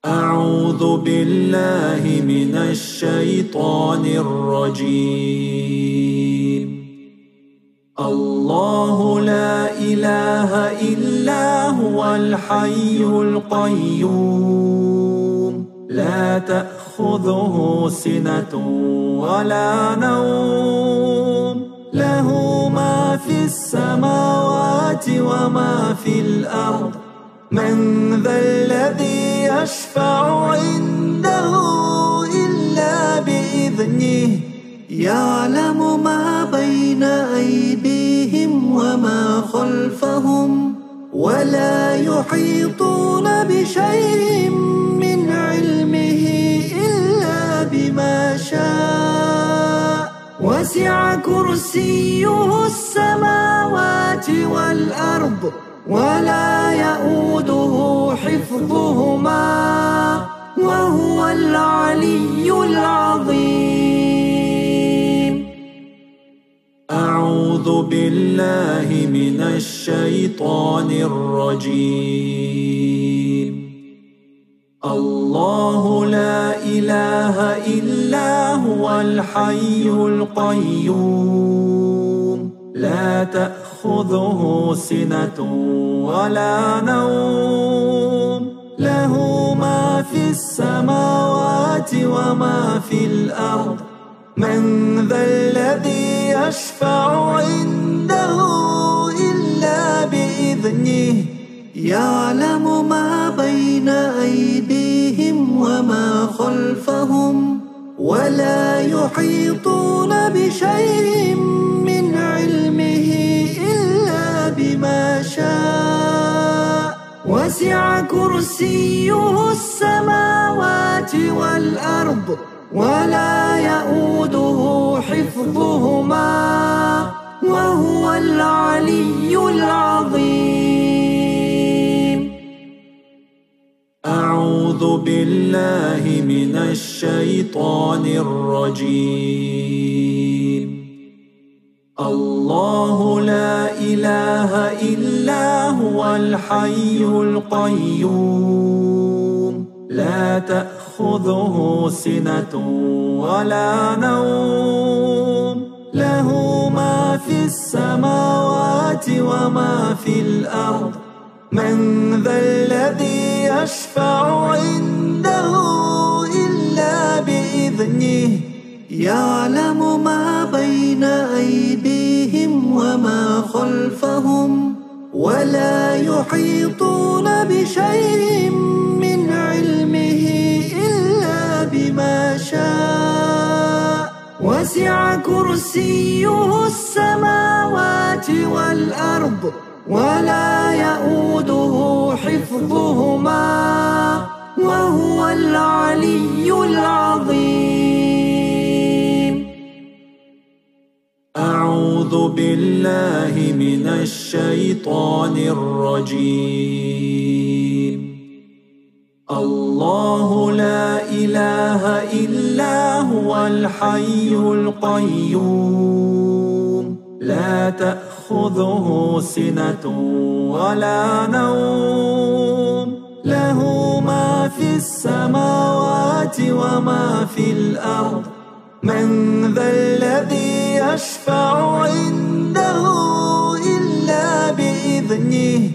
أعوذ بالله من الشيطان الرجيم. الله لا إله إلا هو الحي القيوم، لا تأخذه سنة ولا نوم، له ما في السماوات وما في الأرض. من ذا الذي يشفع عنده إلا بإذنه، يعلم ما بين أيديهم وما خلفهم، ولا يحيطون بشيء من علمه إلا بما شاء. وسع كرسيه السماوات والأرض، ولا يؤوده حفظهما، وهو العلي العظيم. أعوذ بالله من الشيطان الرجيم. الله لا إله إلا هو الحي القيوم، لا تأخذه سنة ولا نوم، له ما في السماوات وما في الأرض. من ذا الذي يشفع عنده إلا بإذنه، يعلم ما بين أيديهم وما خلفهم، ولا يحيطون بشيء من علمه إلا بما شاء. وسع كرسيه السماوات والأرض، ولا يؤوده حفظهما، وهو العلي العظيم. أعوذ بالله من الشيطان الرجيم. الله لا إله إلا هو الحي القيوم، لا تأخذه سنة ولا نوم، له ما في السماوات وما في الأرض. من ذا الذي يشفع عنده إلا بإذنه، يعلم ما بين أيديهم وما خلفهم، ولا يحيطون بشيء من علمه إلا بما شاء. وسع كرسيه السماوات والأرض، ولا يؤوده حفظهما، وهو العلي العظيم. أعوذ بالله من الشيطان الرجيم. الله لا إله إلا هو الحي القيوم، لا تأخذه سنة ولا نوم، له ما في السماوات وما في الأرض. من ذا الذي يشفع عنده إلا بإذنه،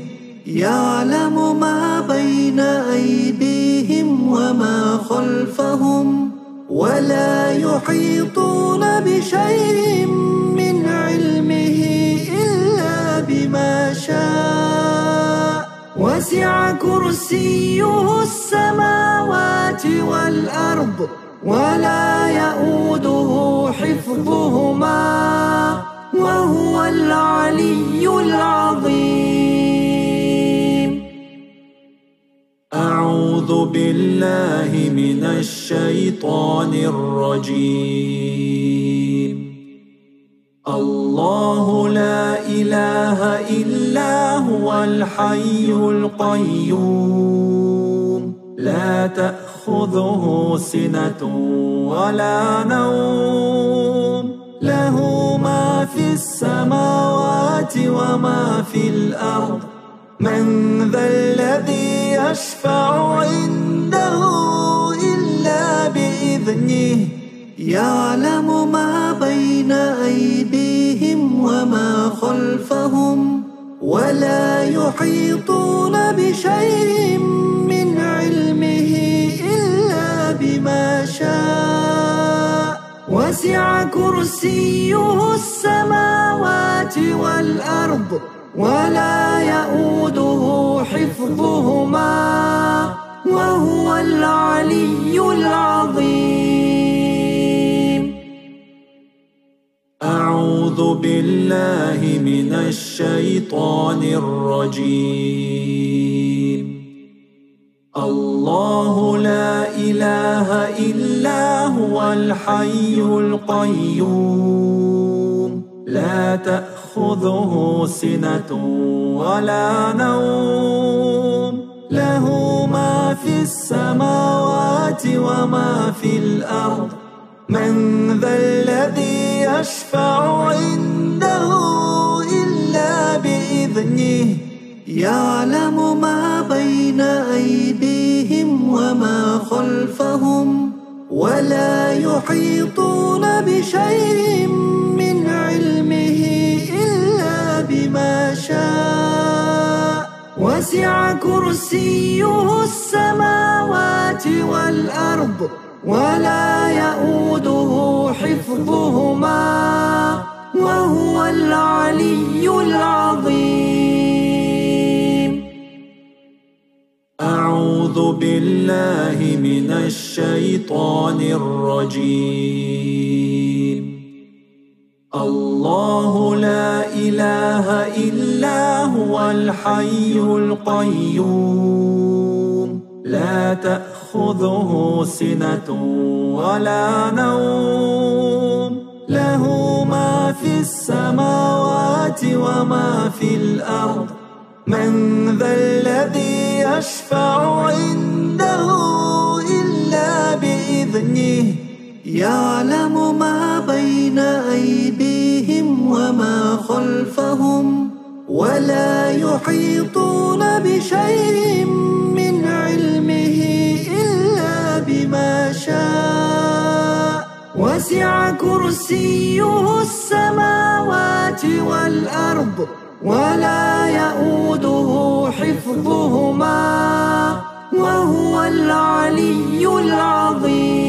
يعلم ما بين أيديهم وما خلفهم، ولا يحيطون بشيء من علمه إلا بما شاء. وسع كرسيه السماوات والأرض، ولا يؤوده حفظهما، وهو العلي العظيم. أعوذ بالله من الشيطان الرجيم. الله لا إله إلا هو الحي القيوم، لا تأخذه سنة ولا نوم، له ما في السماوات وما في الأرض. من ذا الذي يشفع عنده بإذنه يعلم ما بين أيديهم وما خلفهم ولا يحيطون بشيء من علمه إلا بما شاء وسع كرسيه السماوات والأرض ولا يؤوده حفظهما وهو العلي العظيم. أعوذ بالله من الشيطان الرجيم. الله لا إله إلا هو الحي القيوم لا تأخذه سنة ولا نوم له ما في السماوات وما في الأرض من ذا الذي يشفع عنده إلا بإذنه يعلم ما بين أيديهم وما خلفهم ولا يحيطون بشيء من علمه إلا بما شاء وسع كرسيه السماوات والأرض ولا يؤوده حفظهما وهو العلي العظيم. أعوذ بالله من الشيطان الرجيم. الله لا إله إلا هو الحي القيوم لا تأخذه سنة ولا نوم له ما في السماوات وما في الأرض من ذا الذي يشفع عنده إلا بإذنه يعلم ما بين أيديهم وما خلفهم ولا يحيطون بشيء من علمه إلا بما شاء وسع كرسيه السماوات والأرض ولا يؤوده حفظهما وهو العلي العظيم.